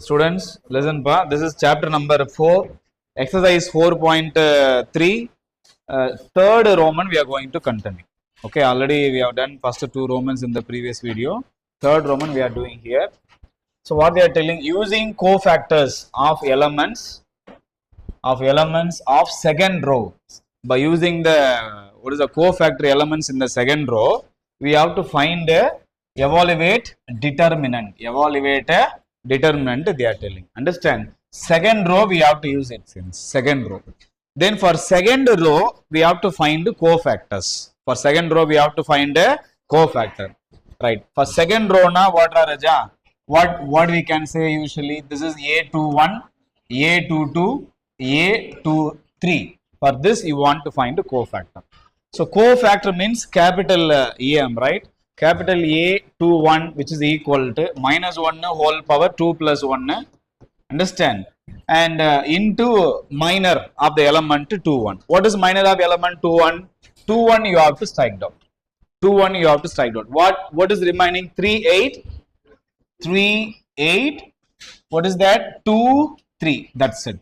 Students, listen pa. This is chapter number 4, exercise 4.3. Third Roman we are going to continue. Okay, already we have done first two Romans in the previous video. Third Roman we are doing here. So what they are telling, using cofactors of elements of second row. By using the what is the cofactor elements in the second row, we have to find evaluate determinant. Evaluate a determinant they are telling. Understand? Second row we have to use it since second row. Then for second row we have to find cofactors. For second row we have to find a cofactor. Right. For second row now what are Raja? What we can say usually, this is A21, A22, A23. For this you want to find a cofactor. So cofactor means capital EM, right? Capital A21 which is equal to minus 1 whole power 2 plus 1. Understand? And into minor of the element 21. What is minor of element 21? 21 you have to strike down. 21 you have to strike down. What is remaining? 3, 8. 3, 8. What is that? 2, 3. That's it.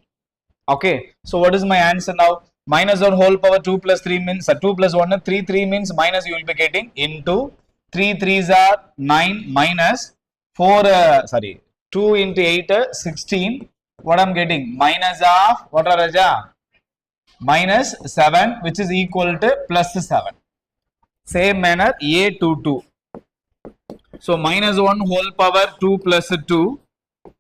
Okay. So what is my answer now? Minus 1 whole power 2 plus 3 means 2 plus 1. 3, 3 means minus you will be getting into 3 3s are 9 minus 4 2 into 8 16. What I'm getting? Minus of what are Raja? Minus 7 which is equal to plus 7. Same manner A22. So minus 1 whole power 2 plus 2.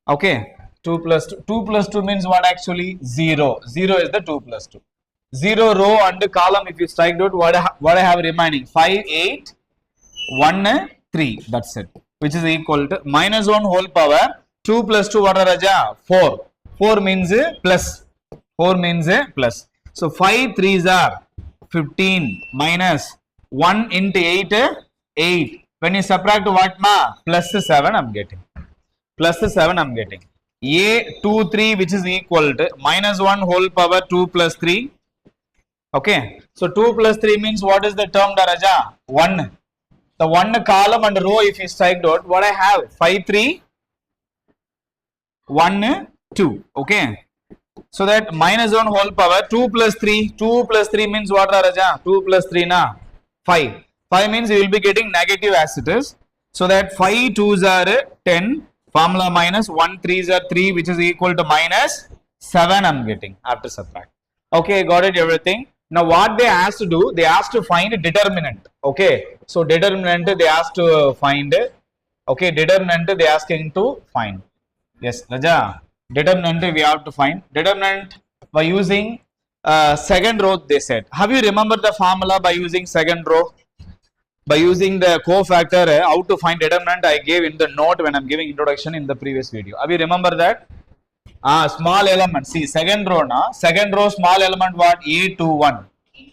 Okay. 2 plus 2. 2 plus 2 means what actually? 0. 0 is the 2 plus 2. 0 row and column if you strike out, what I have remaining? 5, 8, 1, 3. That's it. Which is equal to minus 1 whole power 2 plus 2. What are Raja? 4. 4 means plus. 4 means plus. So 5 3s are 15 minus 1 into 8, 8. When you subtract what ma? Plus 7 I'm getting. Plus 7 I'm getting. A23 which is equal to minus 1 whole power 2 plus 3. Okay. So 2 plus 3 means what is the term Daraja? 1. The 1 column and row if you strike out, what I have? 5 3 1 2. Okay. So that minus 1 whole power 2 plus 3. 2 plus 3 means what Daraja? 2 plus 3 na? 5. 5 means you will be getting negative as it is. So that 5 2s are 10. Formula minus 1 3s are 3 which is equal to minus 7 I'm getting after subtract. Okay, got it everything. Now what they asked to do, they asked to find determinant. Okay, so determinant they asked to find. Okay, determinant they asking to find. Yes, Raja, determinant we have to find. Determinant by using second row they said. Have you remembered the formula by using second row? By using the cofactor, how to find determinant I gave in the note when I'm giving introduction in the previous video. Have you remember that? Small element. See, second row na. Second row small element what? A21.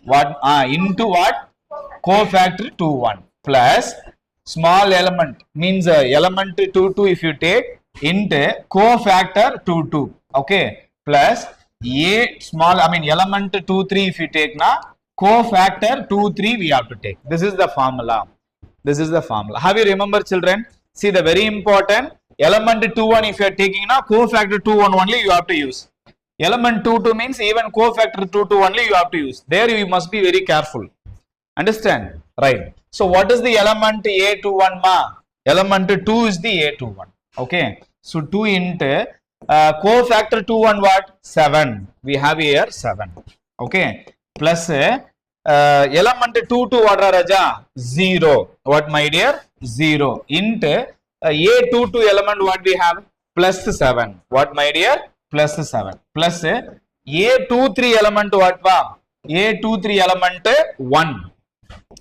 What? Into what? Cofactor 21 plus small element means element 22 if you take into cofactor 22. Okay. Plus element 23 if you take na. Cofactor 23 we have to take. This is the formula. This is the formula. Have you remember children? See the very important element 21 if you are taking now cofactor 21 only you have to use. Element 22 means even cofactor 22 only you have to use. There you must be very careful. Understand? Right. So what is the element A21 ma? Element 2 is the A21. Okay. So 2 into cofactor 21 what? 7. We have here 7. Okay. Plus element 22 what are Raja? 0. What my dear? 0 into A22 element what we have? Plus 7. What my dear? Plus 7. Plus A23 element what va? A23 element 1.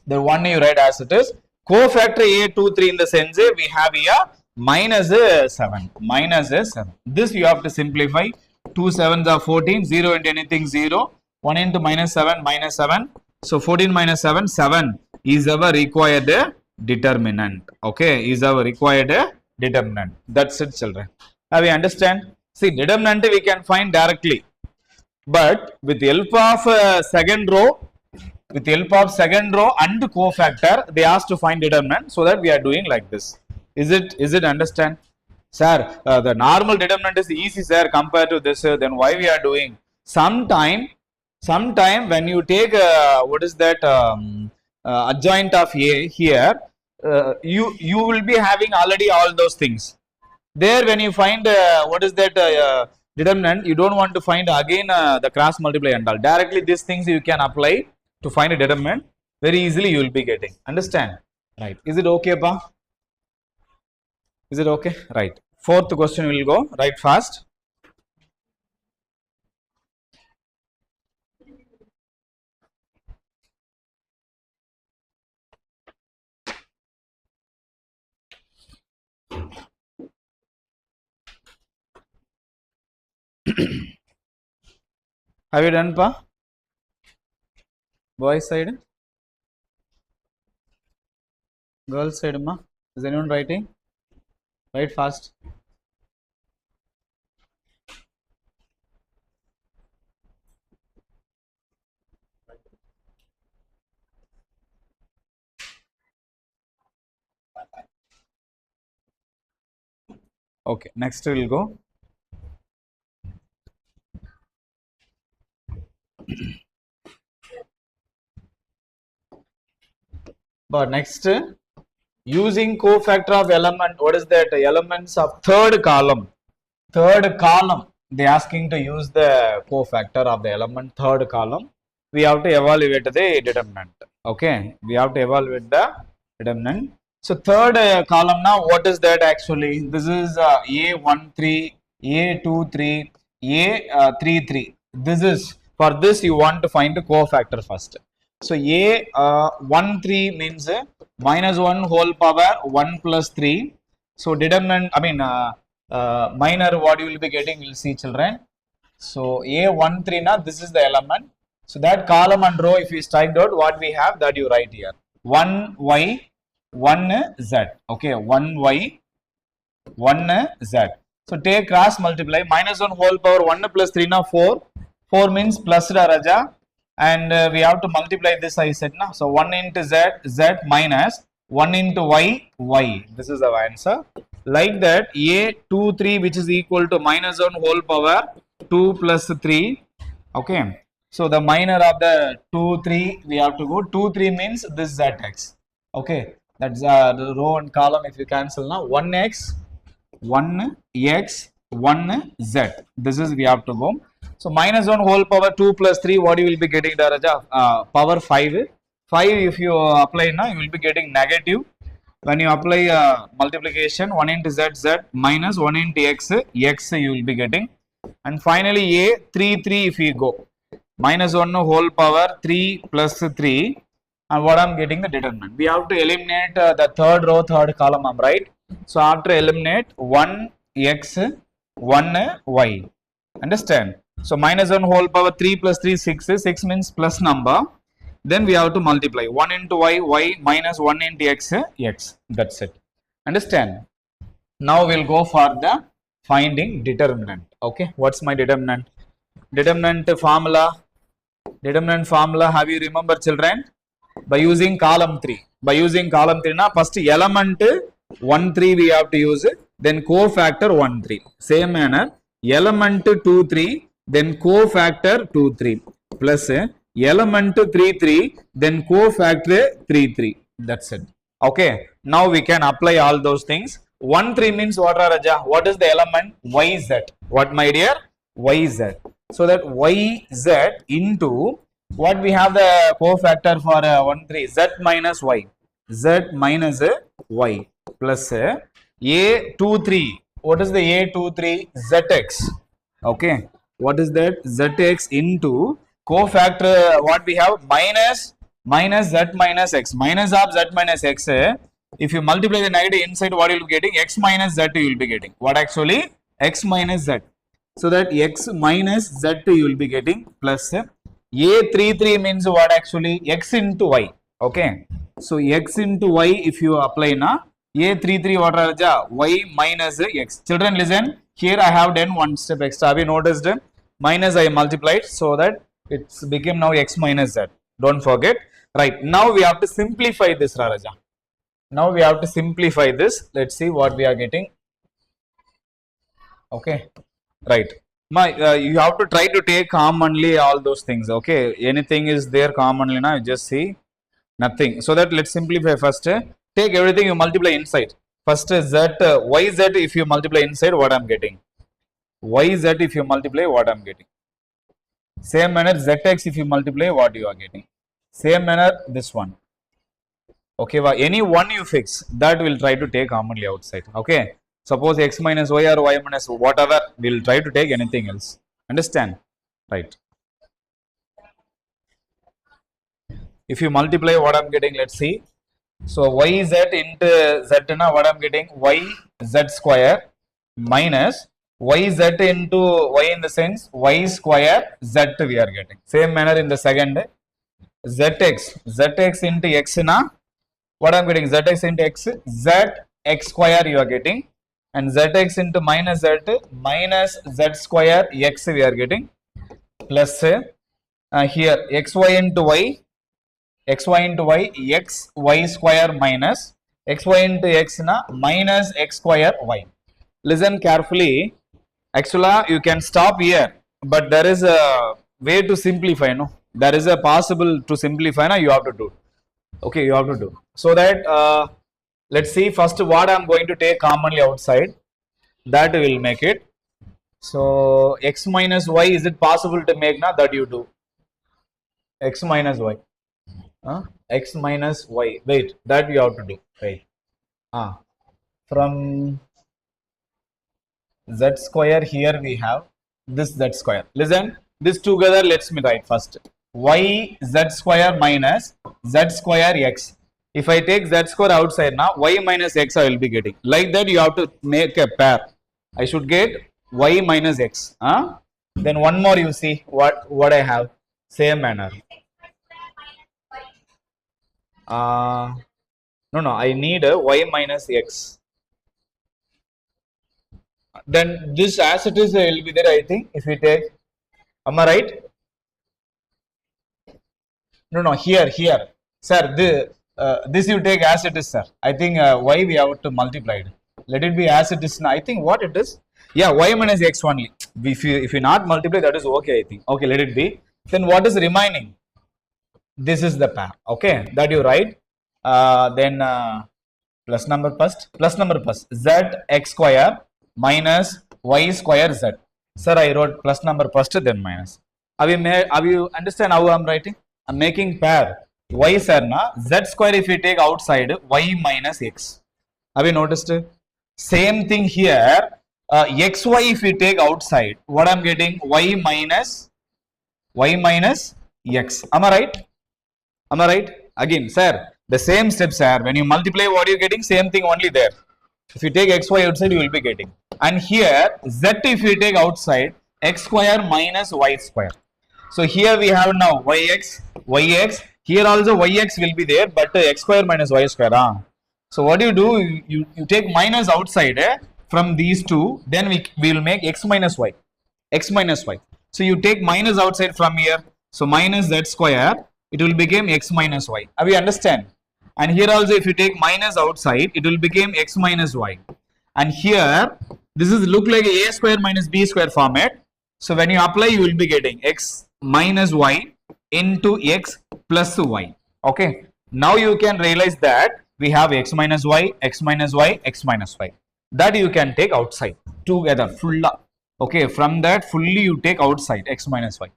The 1 you write as it is. Cofactor A23 in the sense we have here minus 7. Minus 7. This you have to simplify. 2 7s are 14. 0 into anything 0. 1 into minus 7 minus 7. So 14 minus 7. 7 is our required determinant. Okay, is our required determinant. That's it children. Now we understand. See, determinant we can find directly, but with the help of second row and cofactor they asked to find determinant, so that we are doing like this. Is it understand? Sir, the normal determinant is easy, sir, compared to this. Then why we are doing? Sometime when you take what is that adjoint of A here, you will be having already all those things. There, when you find what is that determinant, you don't want to find again the cross multiply and all. Directly, these things you can apply to find a determinant. Very easily, you will be getting. Understand? Right? Is it okay, pa? Is it okay? Right. Fourth question will go right fast. Have you done, pa? Boys side, girls side, ma. Is anyone writing? Write fast. Okay, next we'll go. But next, using cofactor of element, what is that? Elements of third column. Third column, they asking to use the cofactor of the element third column. We have to evaluate the determinant. Okay, we have to evaluate the determinant. So third column now, what is that actually? This is A13, A23, A33. This is, for this you want to find the cofactor first. So A13 means minus 1 whole power 1 plus 3. So determinant, minor, what you will be getting, we'll see, children. So A13 now, this is the element. So that column and row, if you strike out, what we have, that you write here. 1y, 1z. Okay, 1y, 1z. So take cross multiply. Minus 1 whole power 1 plus 3 now 4. 4 means plus Raja. And we have to multiply this, I said now. So 1 into z, z minus 1 into y, y. This is our answer. Like that, A23, which is equal to minus 1 whole power 2 plus 3. Okay. So the minor of the 2, 3, we have to go. 2, 3 means this zx. Okay. That's the row and column. If you cancel now, 1x, 1x, 1z. This is we have to go. So minus 1 whole power 2 plus 3, what you will be getting, Daraja? Power 5. 5 if you apply now, you will be getting negative. When you apply multiplication, 1 into z, z minus 1 into x, x you will be getting. And finally a 3, 3 if you go. Minus 1 whole power 3 plus 3. And what I am getting, the determinant. We have to eliminate the third row, third column, right? So after eliminate 1x, 1y. Understand? So minus 1 whole power 3 plus 3, 6. 6 means plus number. Then we have to multiply 1 into y, y minus 1 into x, x. That's it. Understand? Now we'll go for the finding determinant. Okay. What's my determinant? Determinant formula. Determinant formula. Have you remember, children? By using column 3. By using column 3, na first element 1, 3 we have to use. Then cofactor 1, 3. Same manner. Element 2, 3. Then cofactor 2, 3. Plus element 3, 3. Then cofactor 3, 3. That's it. Okay. Now we can apply all those things. 1, 3 means what, Raja? What is the element? YZ. What, my dear? YZ. So that YZ into what we have the cofactor for 1, 3. Z minus Y. Z minus Y. Plus A2, 3. What is the A23? Zx. Okay. What is that? Zx into cofactor, what we have? Minus z minus x. Minus of z minus x. If you multiply the negative inside, what you will be getting? X minus z you will be getting. What actually? X minus z. So that x minus z you will be getting plus A33 means what actually? X into y. Okay. So x into y if you apply na. A33 what Raja? Y minus x. Children listen. Here I have done one step extra. Have you noticed? Minus I multiplied so that it's became now x minus z. Don't forget. Right. Now we have to simplify this, Raja. Now we have to simplify this. Let's see what we are getting. Okay, right. You have to try to take commonly all those things. Okay, anything is there commonly now, you just see nothing. So that let's simplify first. Take everything, you multiply inside. First z, y z if you multiply inside, what I'm getting? Y z if you multiply, what I'm getting? Same manner zx if you multiply, what you are getting? Same manner this one. Okay, any one you fix, that will try to take commonly outside. Okay, suppose x minus y or y minus whatever, we'll try to take anything else. Understand? Right. If you multiply, what I'm getting, let's see. So y z into z, now what I'm getting? Y z square minus y z into y in the sense y square z we are getting. Same manner in the second, zx into x na, what I'm getting? Zx into x, zx square you are getting, and zx into minus z square x we are getting, plus here xy into y, xy into y, xy square minus xy into x na minus x square y. Listen carefully. Actually, you can stop here, but there is a way to simplify. No, there is a possible to simplify. Now you have to do. Okay, you have to do so that let's see first what I'm going to take commonly outside. That will make it. So x minus y, is it possible to make now? That you do x minus y. X minus y. Wait, that you have to do. Wait. From z square here we have this z square. Listen, this together let's me write first. Y z square minus z square x. If I take z square outside now, y minus x I will be getting. Like that you have to make a pair. I should get y minus x. Then one more, you see what I have. Same manner. No, I need a y minus x. Then this as it is will be there, I think. If we take, am I right? No, here, sir. This you take as it is, sir. I think y we have to multiply it. Let it be as it is now. I think what it is. Yeah, y minus x only. If you not multiply, that is okay, I think. Okay, let it be. Then what is remaining? This is the pair. Okay, that you write. Then plus number first. Z x square minus y square z. Sir, I wrote plus number first, then minus. Have you understand how I'm writing? I'm making pair. Y sir na, z square if you take outside, y minus x. Have you noticed? Same thing here. Xy if you take outside, what I'm getting? Y minus x. Am I right? Am I right? Again, sir, the same steps are when you multiply, what you're getting, same thing only there. If you take xy outside, you will be getting. And here, z if you take outside, x square minus y square. So here we have now yx. Here also yx will be there, but x square minus y square. So what you do, you take minus outside from these two, then we will make x minus y. So you take minus outside from here. So minus z square, it will become x minus y. Have you understand? And here also if you take minus outside, it will become x minus y. And here, this is look like a square minus b square format. So when you apply, you will be getting x minus y into x plus y. Okay. Now you can realize that we have x minus y, x minus y, x minus y. That you can take outside together, full. Okay. From that, fully you take outside x minus y.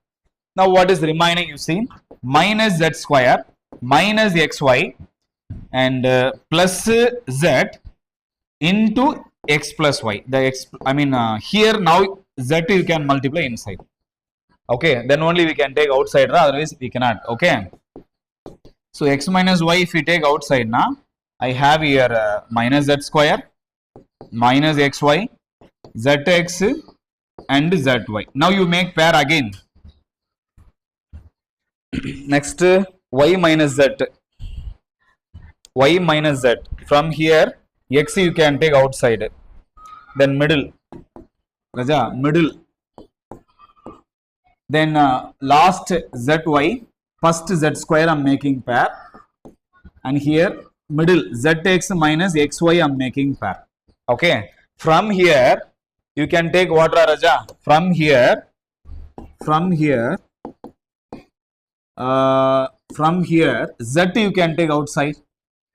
Now what is remaining? You see, minus z square minus xy and plus z into x plus y. The x, I mean here now z you can multiply inside. Okay, then only we can take outside, otherwise we cannot. Okay, so x minus y if we take outside now, I have here minus z square minus xy zx and zy. Now you make pair again. Next y minus z. From here x you can take outside. Then middle. Then last zy. First z square I'm making pair. And here middle zx minus xy I'm making pair. Okay. From here You can take what, Raja? From here, from here, Z you can take outside.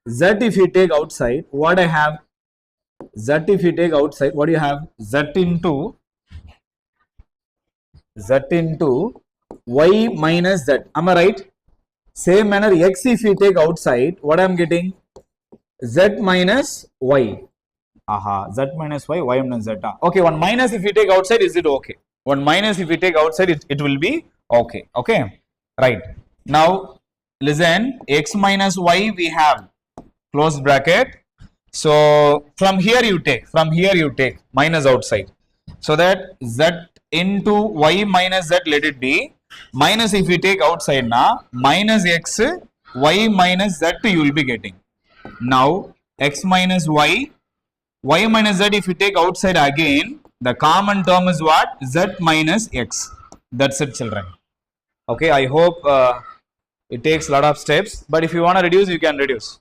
Z if you take outside, what I have? Z if you take outside, what do you have? Z into Y minus Z. Am I right? Same manner, X if you take outside, what I am getting? Z minus Y. Aha, Z minus Y, Y minus Z. Okay, one minus if you take outside, is it okay? One minus if you take outside, it will be okay. Okay, right. Now, listen, X minus Y we have close bracket. So, from here you take minus outside. So that Z into Y minus Z, let it be. Minus if you take outside now, minus X, Y minus Z you will be getting. Now, X minus Y, Y minus Z if you take outside again, the common term is what? Z minus X. That's it, children. Okay, I hope it takes a lot of steps, but if you want to reduce, you can reduce.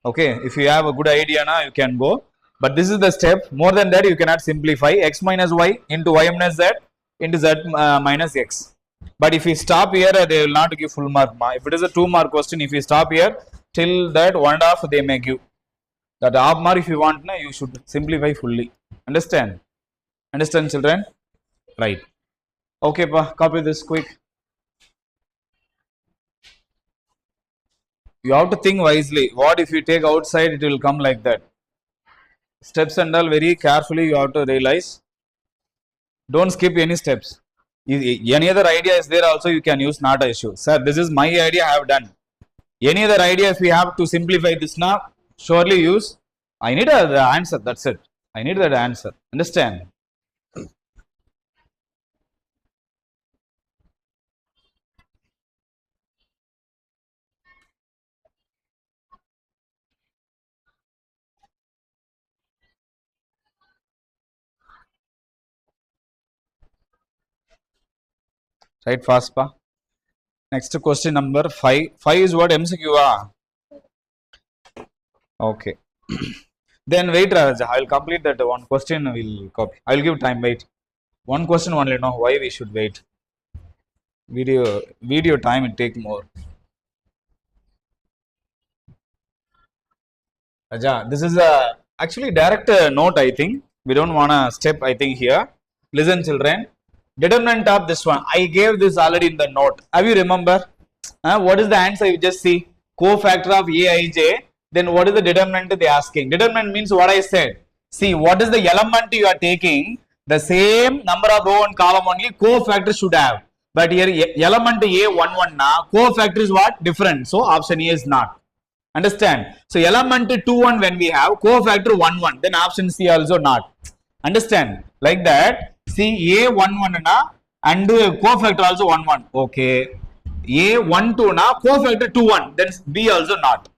Okay, if you have a good idea now, you can go. But this is the step. More than that, you cannot simplify. X minus Y into Y minus Z into Z minus X. But if you stop here, they will not give full mark. If it is a 2-mark question, if you stop here, till that 1.5 they may give. That half mark if you want, you should simplify fully. Understand? Understand, children? Right. Okay, pa, copy this quick. You have to think wisely. What if you take outside, it will come like that. Steps and all very carefully you have to realize. Don't skip any steps. Any other idea is there also, you can use, not an issue. Sir, this is my idea, I have done. Any other idea, if we have to simplify this now, surely use. I need the answer, that's it. I need that answer. Understand? Right, fast pa. Next question number 5. 5 is what? MCQ. Okay. Then wait, Raja. I will complete that one question. Will copy. I will give time. Wait. One question only. No, why we should wait? Video time it take more. Raja, this is a actually direct note. I think we don't want to step. I think here. Listen, children. Determinant of this one. I gave this already in the note. Have you remember? What is the answer? You just see cofactor of Aij. Then what is the determinant they asking? Determinant means what I said. See, what is the element you are taking? The same number of row and column only cofactor should have. But here element A11 na cofactor is what? Different. So option A is not. Understand? So element 21 when we have cofactor 11, then option C also not. Understand? Like that. See A11 na and cofactor also 11. Okay. A12 na cofactor 21, then B also not.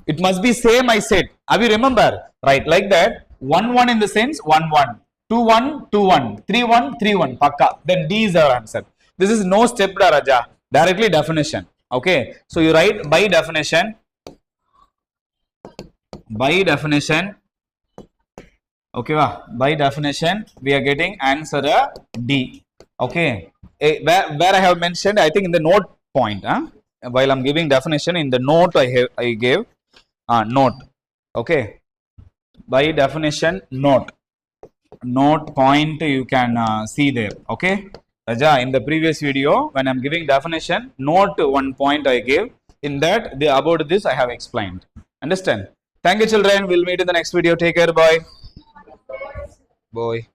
It must be same, I said. Have you remember? Right, like that. 1 1 in the sense 1 1. 2 1 2 1. 3 1 3 1. Pakka. Then D is our answer. This is no step, Raja. Directly definition. Okay. So you write by definition. By definition. Okay, by definition, we are getting answer D. Okay. Where I have mentioned, I think in the note point. While I'm giving definition, in the note I gave note. Okay. By definition, note point you can see there. Okay. Raja, in the previous video, when I'm giving definition, note one point I gave. In that, about this I have explained. Understand? Thank you, children. We'll meet in the next video. Take care. Bye. Bye.